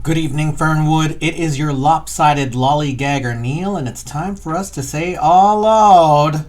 Good evening, Fernwood. It is your lopsided lollygagger Neil, and it's time for us to say all loud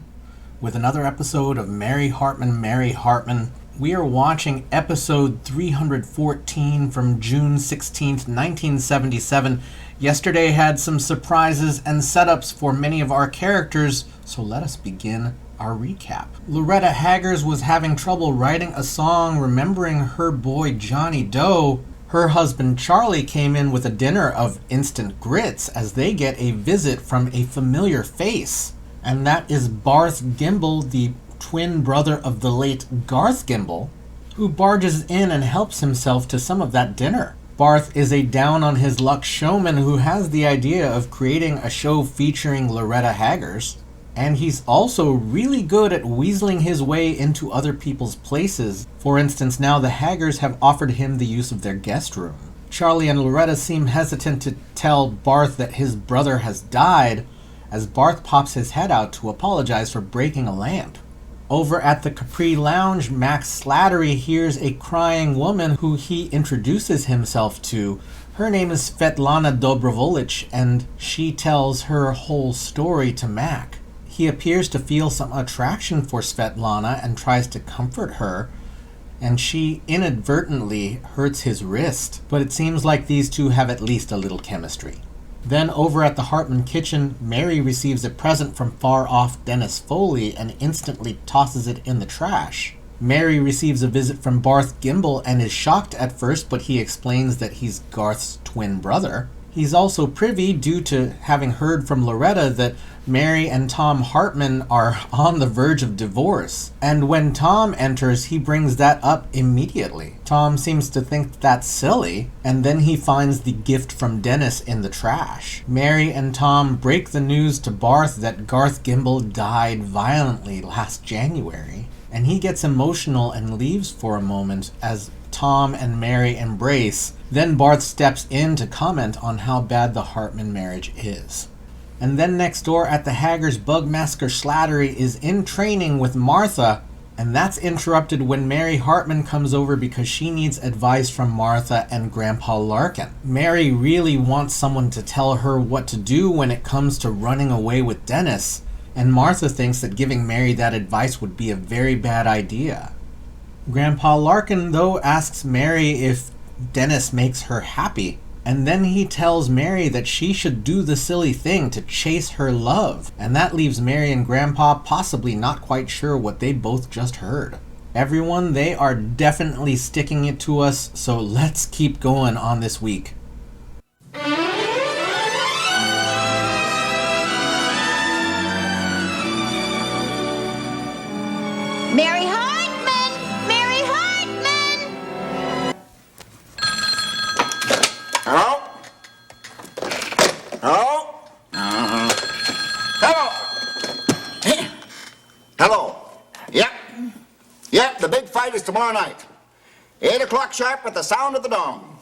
with another episode of Mary Hartman. We are watching episode 314 from June 16th, 1977. Yesterday had some surprises and setups for many of our characters, so let us begin our recap. Loretta Haggers was having trouble writing a song remembering her boy Johnny Doe. Her husband Charlie came in with a dinner of instant grits as they get a visit from a familiar face. And that is Barth Gimble, the twin brother of the late Garth Gimble, who barges in and helps himself to some of that dinner. Barth is a down-on-his-luck showman who has the idea of creating a show featuring Loretta Haggers. And he's also really good at weaseling his way into other people's places. For instance, now the Haggers have offered him the use of their guest room. Charlie and Loretta seem hesitant to tell Barth that his brother has died, as Barth pops his head out to apologize for breaking a lamp. Over at the Capri Lounge, Max Slattery hears a crying woman who he introduces himself to. Her name is Svetlana Dobrovolich, and she tells her whole story to Mac. He appears to feel some attraction for Svetlana and tries to comfort her, and she inadvertently hurts his wrist, but it seems like these two have at least a little chemistry. Then over at the Hartman kitchen, Mary receives a present from far-off Dennis Foley and instantly tosses it in the trash. Mary receives a visit from Barth Gimble and is shocked at first, but he explains that he's Garth's twin brother. He's also privy, due to having heard from Loretta, that Mary and Tom Hartman are on the verge of divorce. And when Tom enters, he brings that up immediately. Tom seems to think that's silly, and then he finds the gift from Dennis in the trash. Mary and Tom break the news to Barth that Garth Gimble died violently last January, and he gets emotional and leaves for a moment as Tom and Mary embrace. Then Barth steps in to comment on how bad the Hartman marriage is. And then next door at the Haggers, Bugmaster Slattery is in training with Martha, and that's interrupted when Mary Hartman comes over because she needs advice from Martha and Grandpa Larkin. Mary really wants someone to tell her what to do when it comes to running away with Dennis, and Martha thinks that giving Mary that advice would be a very bad idea. Grandpa Larkin, though, asks Mary if Dennis makes her happy, and then he tells Mary that she should do the silly thing to chase her love, and that leaves Mary and Grandpa possibly not quite sure what they both just heard. Everyone, they are definitely sticking it to us, so let's keep going on this week. Mary Hartman! Mary Hartman! Hello? Hello? Hello? Hello? Yep, the big fight is tomorrow night. 8 o'clock sharp at the sound of the dong.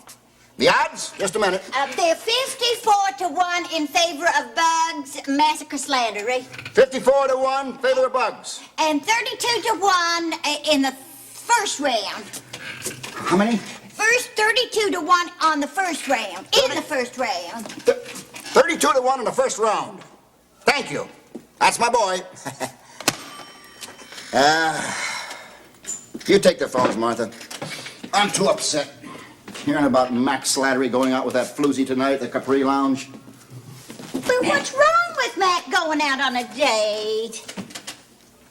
The odds? Just a minute. They're 54-1 in favor of Bugs Massacre Slattery. 54-1, favor of Bugs. And 32-1 in the first round. How many? First 32-1 on the first round. In the first round. 32-1 in the first round. Thank you. That's my boy. You take the phones, Martha. I'm too upset. Hearing about Max Slattery going out with that floozy tonight at the Capri Lounge. But what's wrong with Matt going out on a date?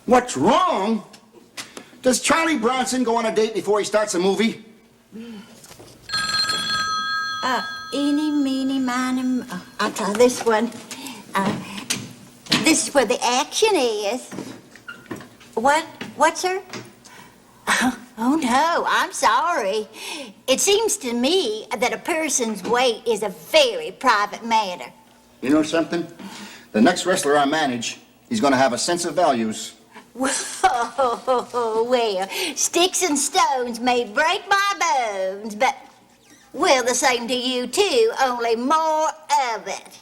What's wrong? Does Charlie Bronson go on a date before he starts a movie? Eeny, meeny, miny, I'll try this one. This is where the action is. What, sir? Oh, no, I'm sorry. It seems to me that a person's weight is a very private matter. You know something? The next wrestler I manage, he's going to have a sense of values. Whoa, well, sticks and stones may break my bones, but, well, the same to you, too, only more of it.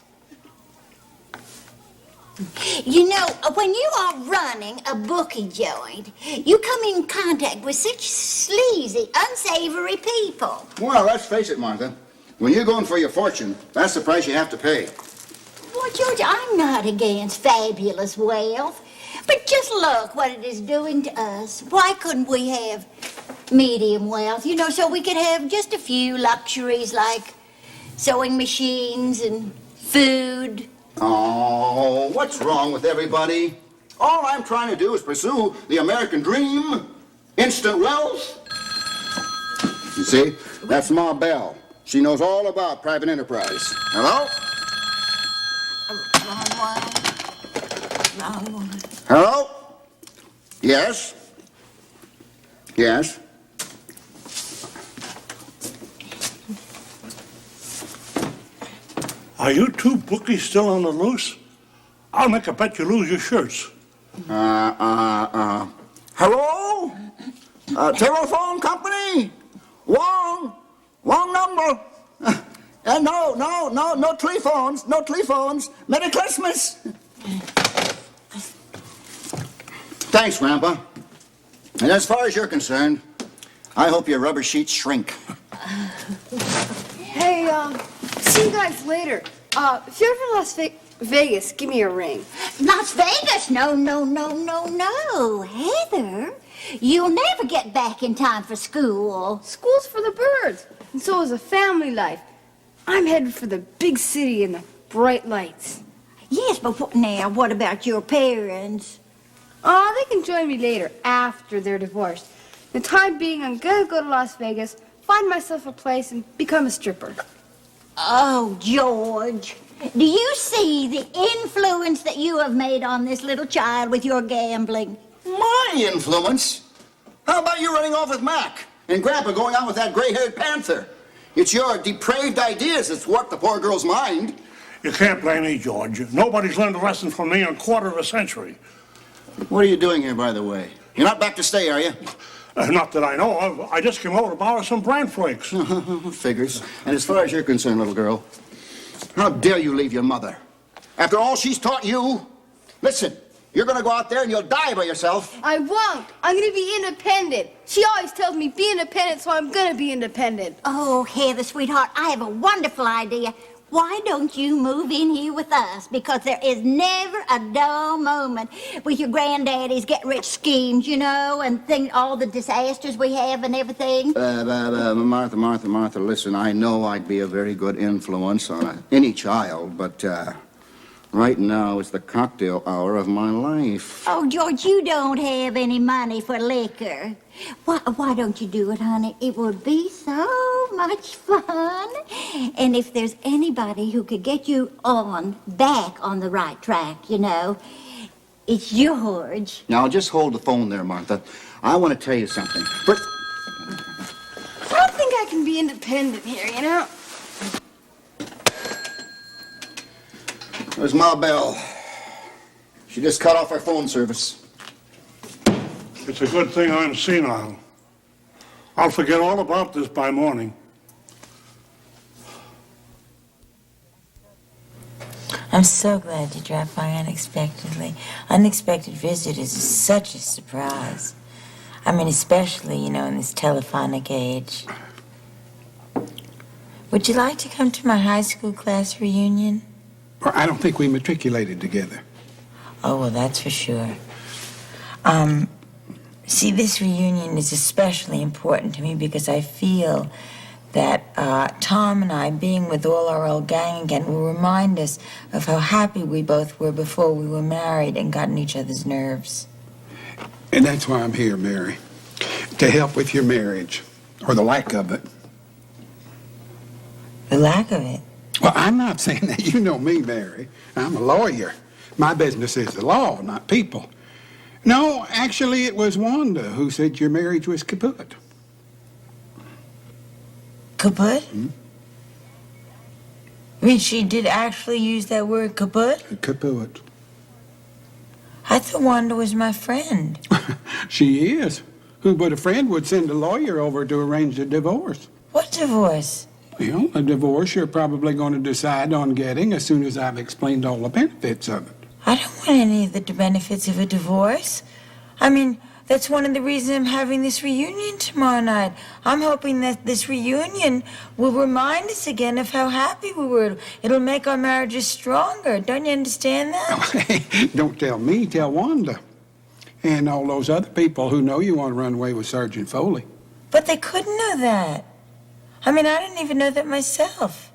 You know, when you are running a bookie joint, you come in contact with such sleazy, unsavory people. Well, let's face it, Martha. When you're going for your fortune, that's the price you have to pay. Well, George, I'm not against fabulous wealth, but just look what it is doing to us. Why couldn't we have medium wealth, so we could have just a few luxuries like sewing machines and food? Oh, what's wrong with everybody? All I'm trying to do is pursue the American dream, instant wealth. You see, that's Ma Bell. She knows all about private enterprise. Hello? Wrong one. Hello? Yes? Yes? Are you two bookies still on the loose? I'll make a bet you lose your shirts. Hello? Telephone company? Wrong number. No telephones. Merry Christmas. Thanks, Grandpa. And as far as you're concerned, I hope your rubber sheets shrink. Hey, see you guys later. If you're ever in Las Vegas, give me a ring. Las Vegas? No. Heather, you'll never get back in time for school. School's for the birds, and so is a family life. I'm headed for the big city and the bright lights. Yes, but what about your parents? Oh, they can join me later, after they're divorced. The time being, I'm gonna go to Las Vegas, find myself a place, and become a stripper. Oh, George, do you see the influence that you have made on this little child with your gambling? My influence? How about you running off with Mac and Grandpa going out with that gray-haired panther? It's your depraved ideas that's warped the poor girl's mind. You can't blame me, George. Nobody's learned a lesson from me in a quarter of a century. What are you doing here, by the way? You're not back to stay, are you? Not that I know of. I just came over to borrow some bran flakes. Figures. And as far as you're concerned, little girl, how dare you leave your mother? After all she's taught you? Listen, you're going to go out there and you'll die by yourself. I won't. I'm gonna be independent. She always tells me be independent, so I'm gonna be independent. Oh, Heather, sweetheart, I have a wonderful idea. Why don't you move in here with us? Because there is never a dull moment with your granddaddy's get-rich schemes, and all the disasters we have and everything. Martha, listen, I know I'd be a very good influence on any child, but right now is the cocktail hour of my life. Oh, George, you don't have any money for liquor. Why don't you do it, honey? It would be so much fun. And if there's anybody who could get you back on the right track, it's George. Now, just hold the phone there, Martha. I want to tell you something. I don't think I can be independent here, There's Ma Bell. She just cut off our phone service. It's a good thing I'm senile. I'll forget all about this by morning. I'm so glad you dropped by unexpectedly. Unexpected visitors is such a surprise. I mean, especially, in this telephonic age. Would you like to come to my high school class reunion? I don't think we matriculated together. Oh, well, that's for sure. See, this reunion is especially important to me because I feel that Tom and I, being with all our old gang again, will remind us of how happy we both were before we were married and got on each other's nerves. And that's why I'm here, Mary. To help with your marriage, or the lack of it. The lack of it? Well, I'm not saying that. You know me, Mary. I'm a lawyer. My business is the law, not people. No, actually, it was Wanda who said your marriage was kaput. Kaput? I mean, she did actually use that word kaput? Kaput. I thought Wanda was my friend. She is. Who but a friend would send a lawyer over to arrange a divorce? What divorce? Well, a divorce you're probably going to decide on getting as soon as I've explained all the benefits of it. I don't want any of the benefits of a divorce. I mean, That's one of the reasons I'm having this reunion tomorrow night. I'm hoping that this reunion will remind us again of how happy we were. It'll make our marriages stronger. Don't you understand that? Don't tell me, tell Wanda. And all those other people who know you want to run away with Sergeant Foley. But they couldn't know that. I mean, I didn't even know that myself.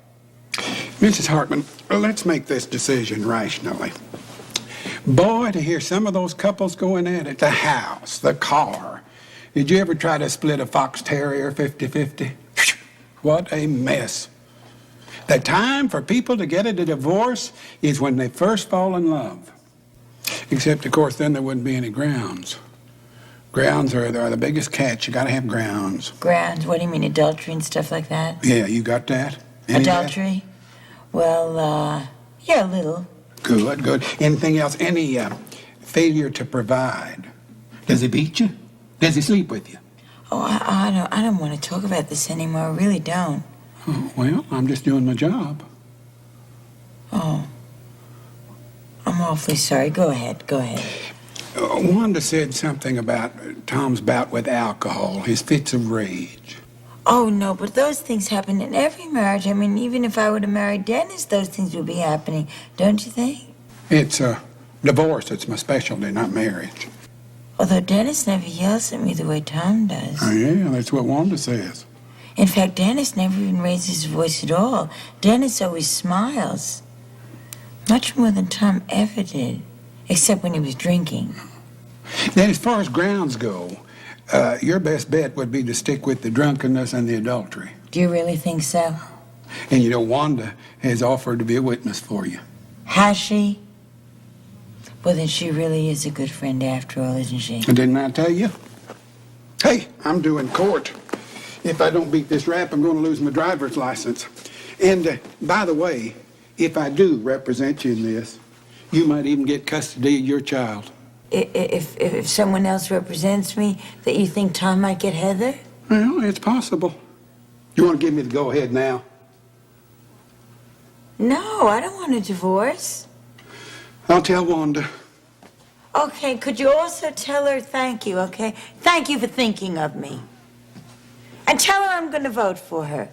Mrs. Hartman, let's make this decision rationally. Boy, to hear some of those couples going at it, the house, the car. Did you ever try to split a fox terrier 50-50? What a mess. The time for people to get a divorce is when they first fall in love. Except, of course, then there wouldn't be any grounds. Grounds are the biggest catch. You got to have grounds. Grounds? What do you mean, adultery and stuff like that? Yeah, you got that? Any Adultery? Well, yeah, a little. Good, good. Anything else? Any failure to provide? Does he beat you? Does he sleep with you? Oh, I don't want to talk about this anymore. I really don't. Oh, well, I'm just doing my job. Oh. I'm awfully sorry. Go ahead. Wanda said something about Tom's bout with alcohol, his fits of rage. Oh, no, but those things happen in every marriage. I mean, even if I were to marry Dennis, those things would be happening, don't you think? It's divorce that's my specialty, not marriage. Although Dennis never yells at me the way Tom does. Oh, yeah, that's what Wanda says. In fact, Dennis never even raises his voice at all. Dennis always smiles. Much more than Tom ever did, except when he was drinking. Then as far as grounds go, your best bet would be to stick with the drunkenness and the adultery. Do you really think so? And you know, Wanda has offered to be a witness for you. Has she? Well, then she really is a good friend after all, isn't she? Didn't I tell you? Hey, I'm due in court. If I don't beat this rap, I'm going to lose my driver's license. And by the way, if I do represent you in this, you might even get custody of your child. If someone else represents me, that you think Tom might get Heather? Well, it's possible. You want to give me the go-ahead now? No, I don't want a divorce. I'll tell Wanda. Okay, could you also tell her thank you, okay? Thank you for thinking of me. And tell her I'm going to vote for her.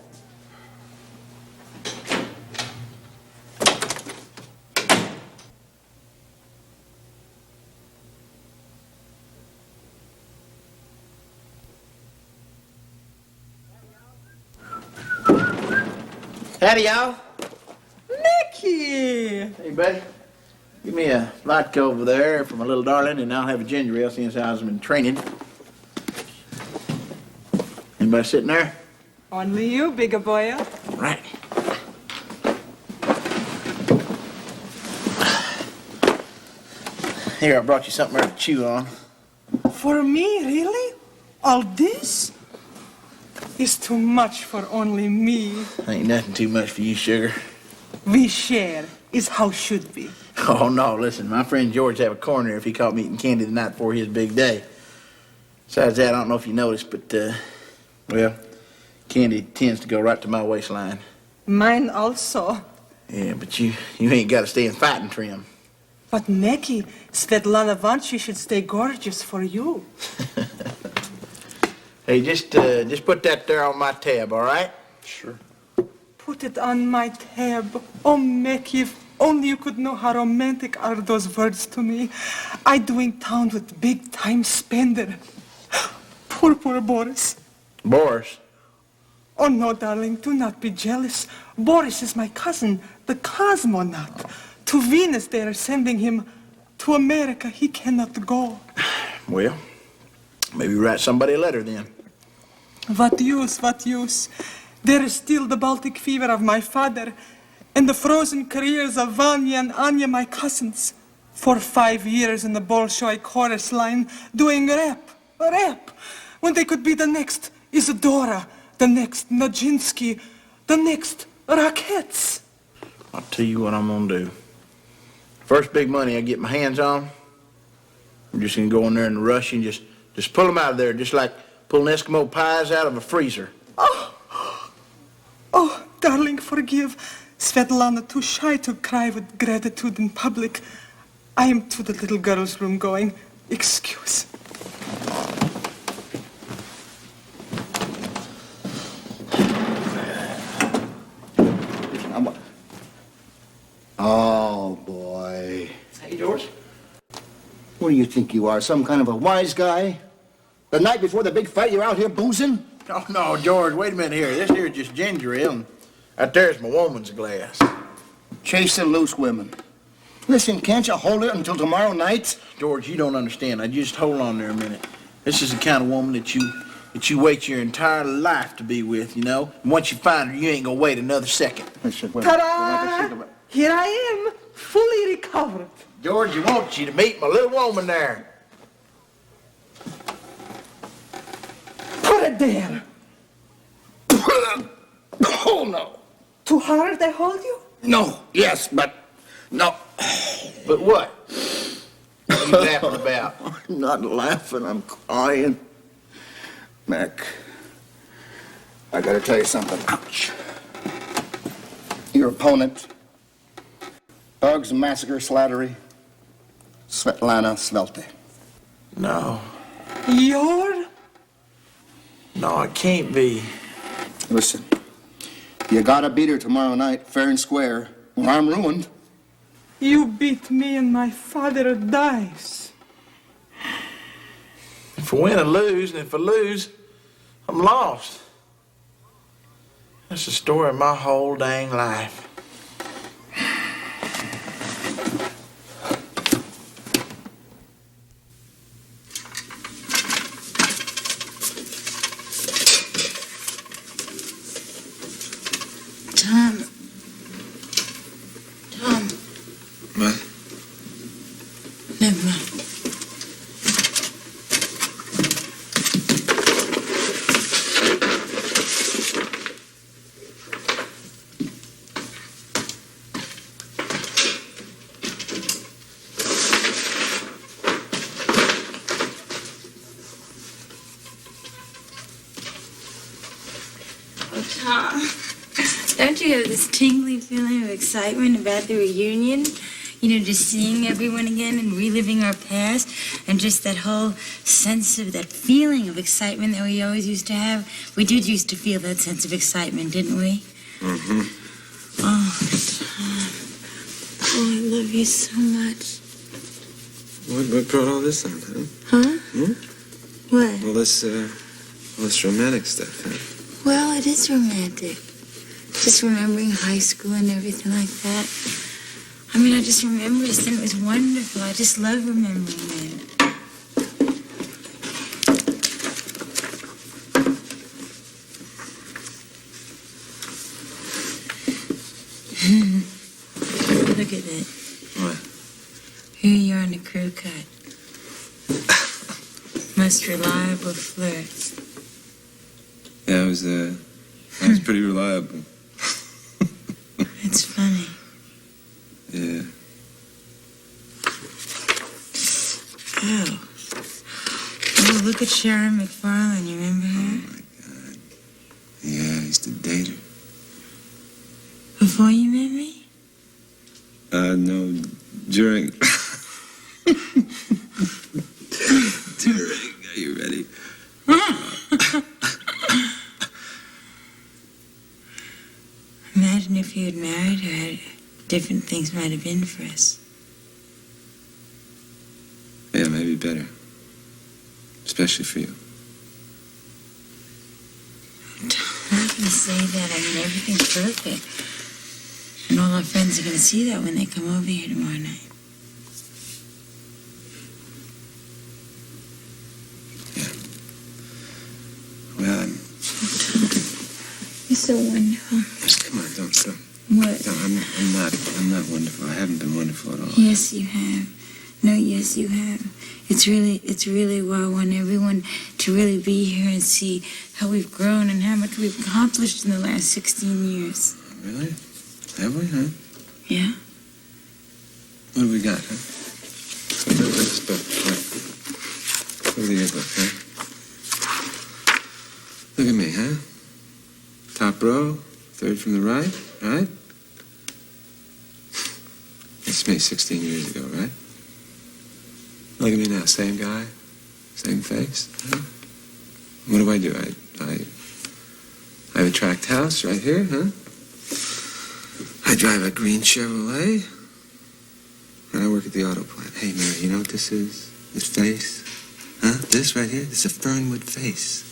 Howdy, y'all. Nicky! Hey, buddy. Give me a vodka over there for my little darling, and I'll have a ginger ale since I was in training. Anybody sitting there? Only you, bigger boy. All right. Here, I brought you something there to chew on. For me, really? All this? Is too much for only me. Ain't nothing too much for you, sugar. We share, is how should be. Oh, no, listen, my friend George have a corner if he caught me eating candy the night before his big day. Besides that, I don't know if you noticed, but, well, candy tends to go right to my waistline. Mine also. Yeah, but you ain't got to stay in fighting trim. But Nicky, Svetlana wants she should stay gorgeous for you. Hey, just put that there on my tab, all right? Sure. Put it on my tab. Oh, Nicky, if only you could know how romantic are those words to me. I doing town with big-time spender. Poor Boris. Boris? Oh, no, darling, do not be jealous. Boris is my cousin, the cosmonaut. To Venus they are sending him. To America he cannot go. Well, maybe write somebody a letter then. What use? There is still the Baltic fever of my father and the frozen careers of Vanya and Anya, my cousins. For 5 years in the Bolshoi chorus line doing rap, when they could be the next Isadora, the next Najinsky, the next Rackets. I'll tell you what I'm gonna do. First big money I get my hands on, I'm just gonna go in there in a rush and just pull them out of there, just like pulling Eskimo pies out of a freezer. Oh, darling, forgive. Svetlana too shy to cry with gratitude in public. I am to the little girl's room going. Excuse. What do you think you are, some kind of a wise guy? The night before the big fight, you're out here boozing? Oh, no, George, wait a minute here. This here is just ginger ale, and out there's my woman's glass. Chasing loose women. Listen, can't you hold it until tomorrow night? George, you don't understand. Now, just hold on there a minute. This is the kind of woman that you wait your entire life to be with, you know? And once you find her, you ain't gonna wait another second. Ta-da! Here I am, fully recovered. George, I want you to meet my little woman there. Put it there. Oh, no. Too hard I hold you? No, yes, but no. But what? What are you laughing about? I'm not laughing, I'm crying. Mac, I gotta tell you something. Ouch. Your opponent, Bugs Massacre Slattery, Svetlana Svelte. No. You're? No, it can't be. Listen, you gotta beat her tomorrow night, fair and square, or I'm ruined. You beat me and my father dies. If I win, I lose, and if I lose, I'm lost. That's the story of my whole dang life. Tom. What? Never mind. Tom, don't you have this tingly feeling of excitement about the reunion? You know, just seeing everyone again and reliving our past, and just that whole sense of that feeling of excitement that we always used to have. We did used to feel that sense of excitement, didn't we? Mm-hmm. Oh, Tom. Oh, I love you so much. What brought all this on, huh? Huh? Hmm? What? All this romantic stuff, huh? Well, it is romantic. Just remembering high school and everything like that. I mean, I just remember it, and it was wonderful. I just love remembering it. Look at it. What? Here you are in the crew cut. Most reliable flirt. Yeah, I was pretty reliable. It's funny. Yeah. Oh. Oh, look at Sharon McFarlane. You remember her? Oh, my God. Yeah, I used to date her. Before you met me? No, during... Are you ready? Imagine if you had married her, different things might have been for us. Yeah, maybe better. Especially for you. I'm not going to say that. I mean, everything's perfect. And all our friends are going to see that when they come over here tomorrow night. Yeah. Well, You're so wonderful. come on, don't. What? No, I'm not wonderful. I haven't been wonderful at all. Yes, you have. No, yes, you have. It's really why I want everyone to really be here and see how we've grown and how much we've accomplished in the last 16 years. Really? Have we, huh? Yeah? What have we got, huh? Look at this book. Look at the yearbook, huh? Look at me, huh? Top row, third from the right, right? It's me 16 years ago, right? Look at me now, same guy, same face. Huh? What do? I have a tract house right here, huh? I drive a green Chevrolet, and I work at the auto plant. Hey, Mary, you know what this is? This face? Huh? This right here? It's a Fernwood face.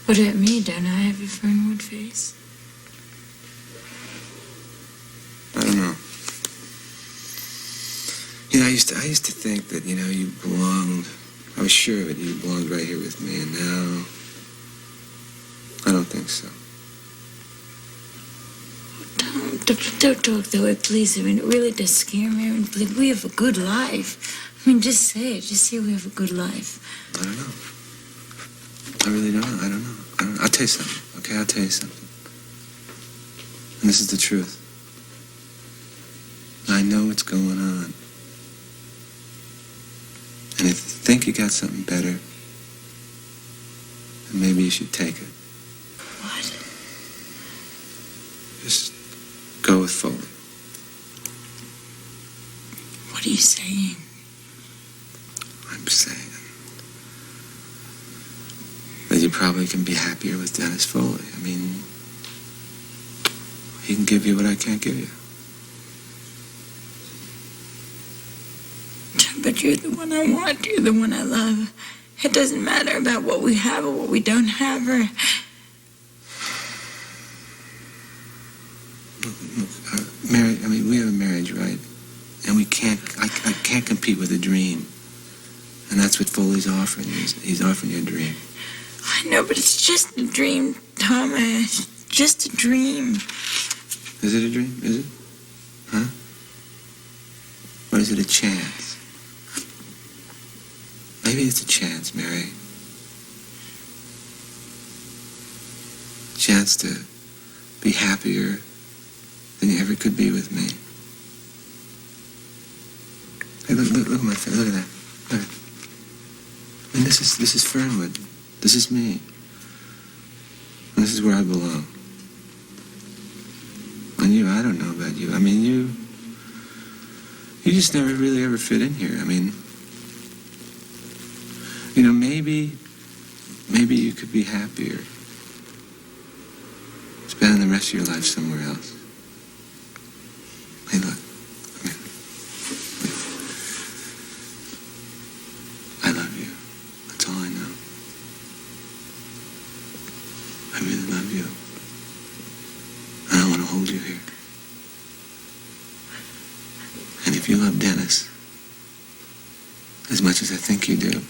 What about me? Don't I have a Fernwood face? I don't know. You know, I used to think that, you know, you belonged. I was sure that you belonged right here with me, and now I don't think so. Don't talk that way, please. I mean, it really does scare me. I mean, like, we have a good life. I mean, just say it. Just say we have a good life. I don't know. I really don't know. I don't know. I'll tell you something, okay? I'll tell you something. And this is the truth. I know what's going on. And if you think you got something better, then maybe you should take it. What? Just go with Foley. What are you saying? I'm saying that you probably can be happier with Dennis Foley. I mean, he can give you what I can't give you. But you're the one I want. You're the one I love. It doesn't matter about what we have or what we don't have, or... Look, I mean, we have a marriage, right? And I can't compete with a dream. And that's what Foley's offering you. He's offering you a dream. I know, but it's just a dream, Tom. It's just a dream. Is it a dream? Is it? Huh? Or is it a chance? Maybe it's a chance, Mary. Chance to be happier than you ever could be with me. Hey, look at my face. Look at that. Look. I mean, this is Fernwood. This is me. And this is where I belong. And you, I don't know about you. I mean, you just never really ever fit in here. I mean, you know, maybe you could be happier spending the rest of your life somewhere else. Hey, look. Come here. I love you. That's all I know. I really love you. And I want to hold you here. And if you love Dennis as much as I think you do,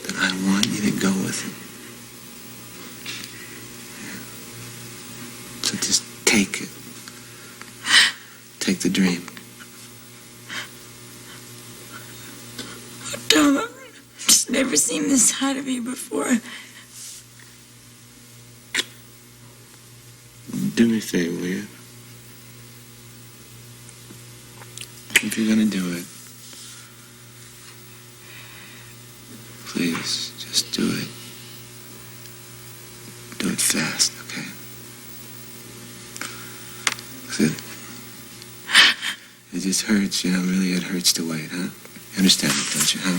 then I want you to go with him. Yeah. So just take it. Take the dream. Oh, Tom, I've just never seen this side of you before. Do me a favor, will you? If you're gonna do it, please, just do it. Do it fast, okay? 'Cause it just hurts, you know, really it hurts to wait, huh? You understand it, don't you, huh?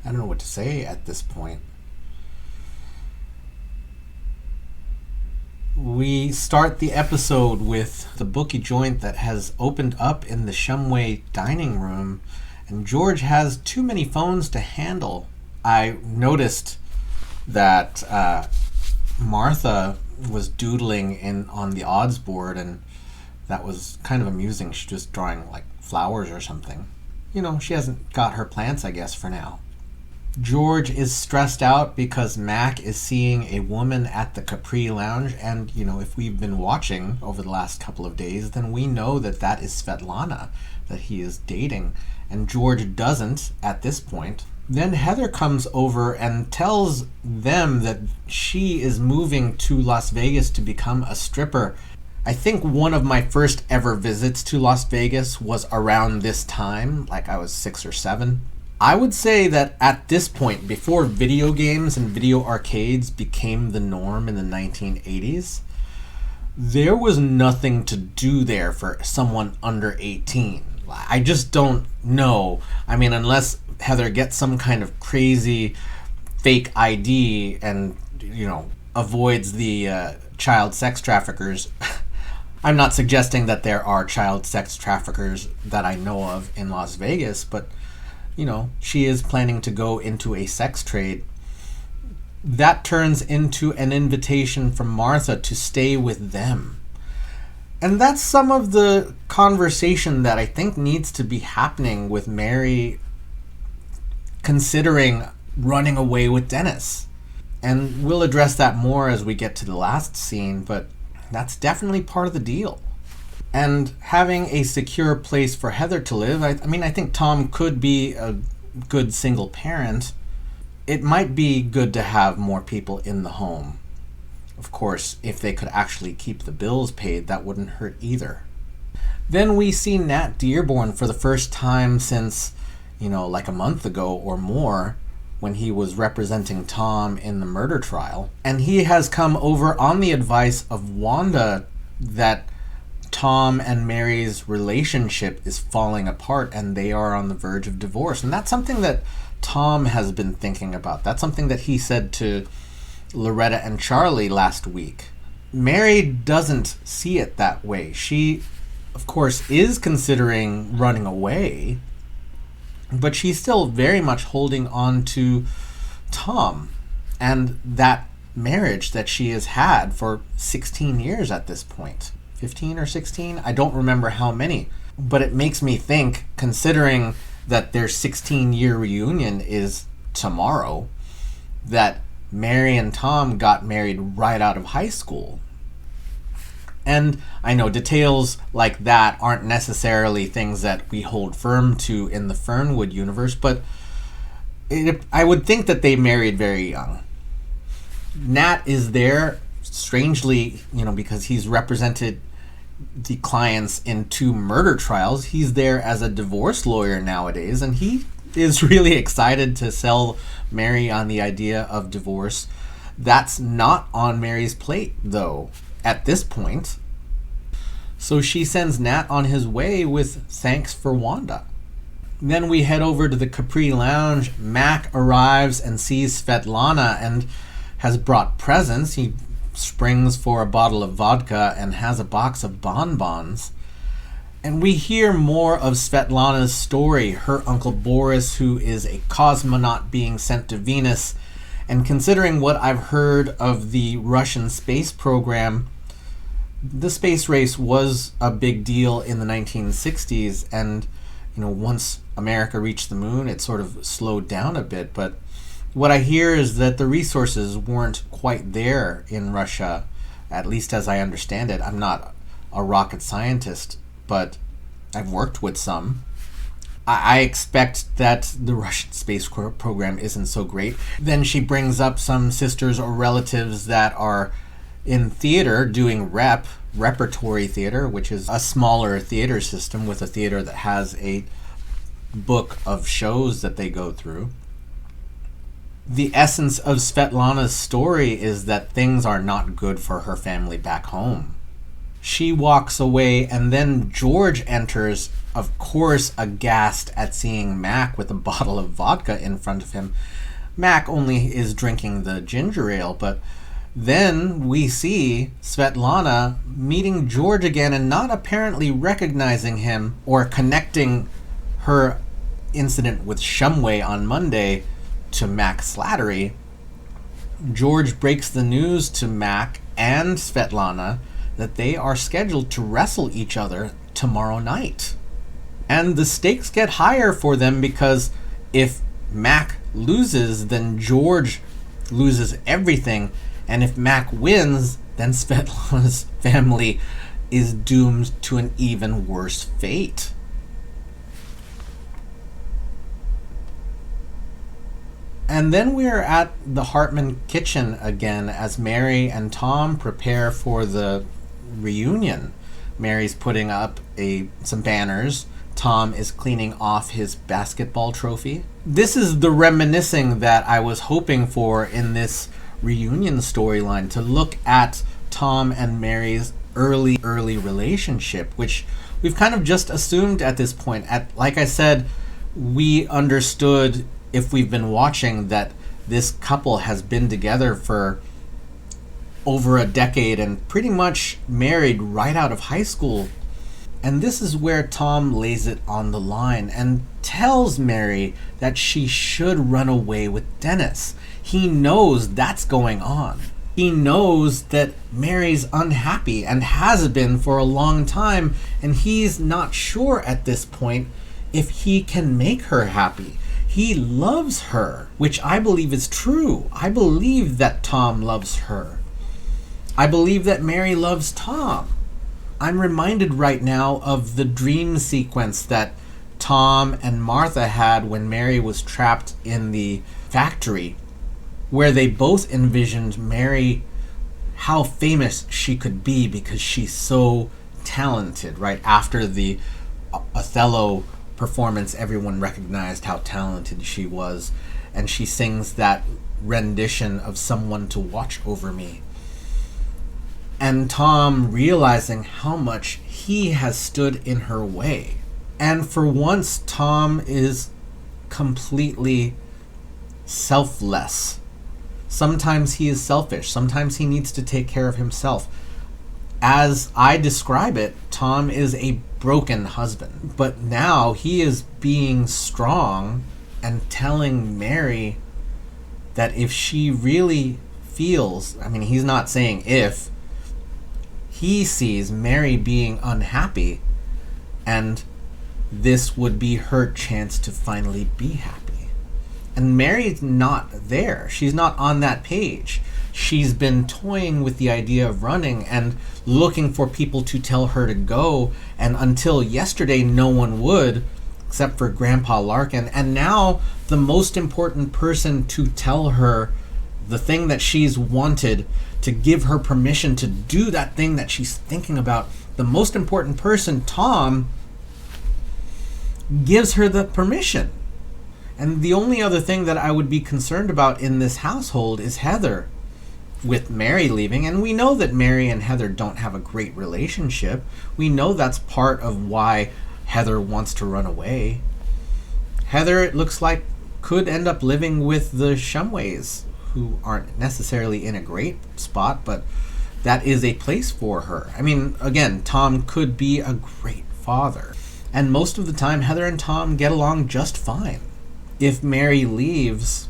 I don't know what to say at this point. We start the episode with the bookie joint that has opened up in the Shumway dining room, and George has too many phones to handle. I noticed that Martha was doodling on the odds board, and that was kind of amusing. She's just drawing like flowers or something. You know, she hasn't got her plants, I guess, for now. George is stressed out because Mac is seeing a woman at the Capri Lounge, and, if we've been watching over the last couple of days, then we know that that is Svetlana that he is dating, and George doesn't at this point. Then Heather comes over and tells them that she is moving to Las Vegas to become a stripper. I think one of my first ever visits to Las Vegas was around this time, like I was 6 or 7. I would say that at this point, before video games and video arcades became the norm in the 1980s, there was nothing to do there for someone under 18. I just don't know. I mean, unless Heather gets some kind of crazy fake ID and, avoids the child sex traffickers. I'm not suggesting that there are child sex traffickers that I know of in Las Vegas, but she is planning to go into a sex trade. That turns into an invitation from Martha to stay with them. And that's some of the conversation that I think needs to be happening with Mary considering running away with Dennis. And we'll address that more as we get to the last scene, but that's definitely part of the deal. And having a secure place for Heather to live, I think Tom could be a good single parent. It might be good to have more people in the home. Of course, if they could actually keep the bills paid, that wouldn't hurt either. Then we see Nat Dearborn for the first time since, like a month ago or more, when he was representing Tom in the murder trial. And he has come over on the advice of Wanda that Tom and Mary's relationship is falling apart and they are on the verge of divorce. And that's something that Tom has been thinking about. That's something that he said to Loretta and Charlie last week. Mary doesn't see it that way. She, of course, is considering running away, but she's still very much holding on to Tom and that marriage that she has had for 16 years at this point. 15 or 16? I don't remember how many. But it makes me think, considering that their 16-year reunion is tomorrow, that Mary and Tom got married right out of high school. And I know details like that aren't necessarily things that we hold firm to in the Fernwood universe, but I would think that they married very young. Nat is there, strangely, because he's represented the clients in 2 murder trials. He's there as a divorce lawyer nowadays, and he is really excited to sell Mary on the idea of divorce. That's not on Mary's plate, though, at this point. So she sends Nat on his way with thanks for Wanda. Then we head over to the Capri Lounge. Mac arrives and sees Svetlana and has brought presents. He springs for a bottle of vodka and has a box of bonbons. And we hear more of Svetlana's story, her Uncle Boris, who is a cosmonaut being sent to Venus. And considering what I've heard of the Russian space program, the space race was a big deal in the 1960s. And, once America reached the moon, it sort of slowed down a bit. But what I hear is that the resources weren't quite there in Russia, at least as I understand it. I'm not a rocket scientist, but I've worked with some. I expect that the Russian space program isn't so great. Then she brings up some sisters or relatives that are in theater doing repertory theater, which is a smaller theater system with a theater that has a book of shows that they go through. The essence of Svetlana's story is that things are not good for her family back home. She walks away, and then George enters, of course aghast at seeing Mac with a bottle of vodka in front of him. Mac only is drinking the ginger ale, but then we see Svetlana meeting George again and not apparently recognizing him or connecting her incident with Shumway on Monday to Mac Slattery. George breaks the news to Mac and Svetlana that they are scheduled to wrestle each other tomorrow night. And the stakes get higher for them because if Mac loses, then George loses everything. And if Mac wins, then Svetlana's family is doomed to an even worse fate. And then we're at the Hartman kitchen again as Mary and Tom prepare for the reunion. Mary's putting up some banners. Tom is cleaning off his basketball trophy. This is the reminiscing that I was hoping for in this reunion storyline, to look at Tom and Mary's early relationship, which we've kind of just assumed at this point. Like I said, we understood, if we've been watching, that this couple has been together for over a decade and pretty much married right out of high school. And this is where Tom lays it on the line and tells Mary that she should run away with Dennis. He knows that's going on. He knows that Mary's unhappy and has been for a long time, and he's not sure at this point if he can make her happy. He loves her, which I believe is true. I believe that Tom loves her. I believe that Mary loves Tom. I'm reminded right now of the dream sequence that Tom and Martha had when Mary was trapped in the factory, where they both envisioned Mary, how famous she could be because she's so talented. Right after the Othello performance, everyone recognized how talented she was, and she sings that rendition of Someone to Watch Over Me. And Tom realizing how much he has stood in her way. And for once, Tom is completely selfless. Sometimes he is selfish. Sometimes he needs to take care of himself. As I describe it, Tom is a broken husband. But now he is being strong and telling Mary that if she really feels, I mean, he's not saying if, he sees Mary being unhappy, and this would be her chance to finally be happy. And Mary's not there. She's not on that page. She's been toying with the idea of running and looking for people to tell her to go, and until yesterday no one would, except for Grandpa Larkin. And now the most important person to tell her the thing that she's wanted, to give her permission to do that thing that she's thinking about, the most important person, Tom, gives her the permission. And the only other thing that I would be concerned about in this household is Heather, with Mary leaving. And we know that Mary and Heather don't have a great relationship. We know that's part of why Heather wants to run away. Heather, it looks like, could end up living with the Shumways, who aren't necessarily in a great spot, but that is a place for her. I mean, again, Tom could be a great father. And most of the time, Heather and Tom get along just fine. If Mary leaves,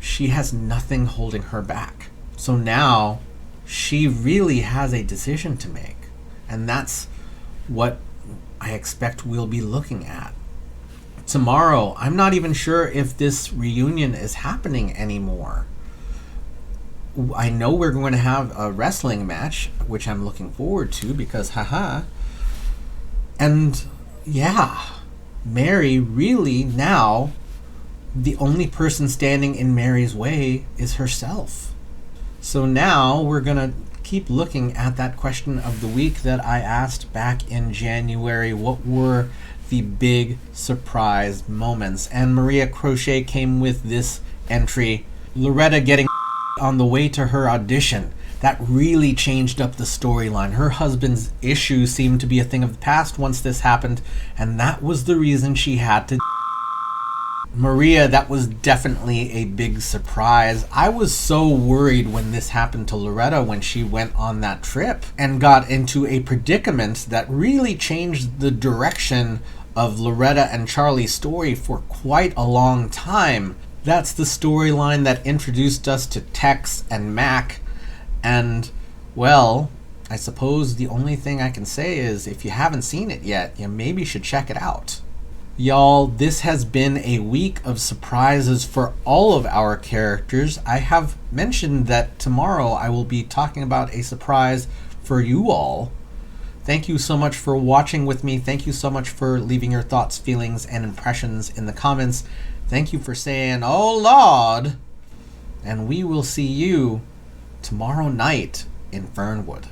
she has nothing holding her back. So now, she really has a decision to make. And that's what I expect we'll be looking at. Tomorrow, I'm not even sure if this reunion is happening anymore. I know we're going to have a wrestling match, which I'm looking forward to because haha. And yeah, Mary really now, the only person standing in Mary's way is herself. So now we're going to keep looking at that question of the week that I asked back in January. What were the big surprise moments? And Maria Crochet came with this entry: Loretta getting on the way to her audition. That really changed up the storyline. Her husband's issue seemed to be a thing of the past once this happened, and that was the reason she had to Maria, that was definitely a big surprise. I was so worried when this happened to Loretta when she went on that trip and got into a predicament that really changed the direction of Loretta and Charlie's story for quite a long time. That's the storyline that introduced us to Tex and Mac, and, well, I suppose the only thing I can say is if you haven't seen it yet, you maybe should check it out. Y'all, this has been a week of surprises for all of our characters. I have mentioned that tomorrow I will be talking about a surprise for you all. Thank you so much for watching with me. Thank you so much for leaving your thoughts, feelings, and impressions in the comments. Thank you for saying, "Oh Lord." And we will see you tomorrow night in Fernwood.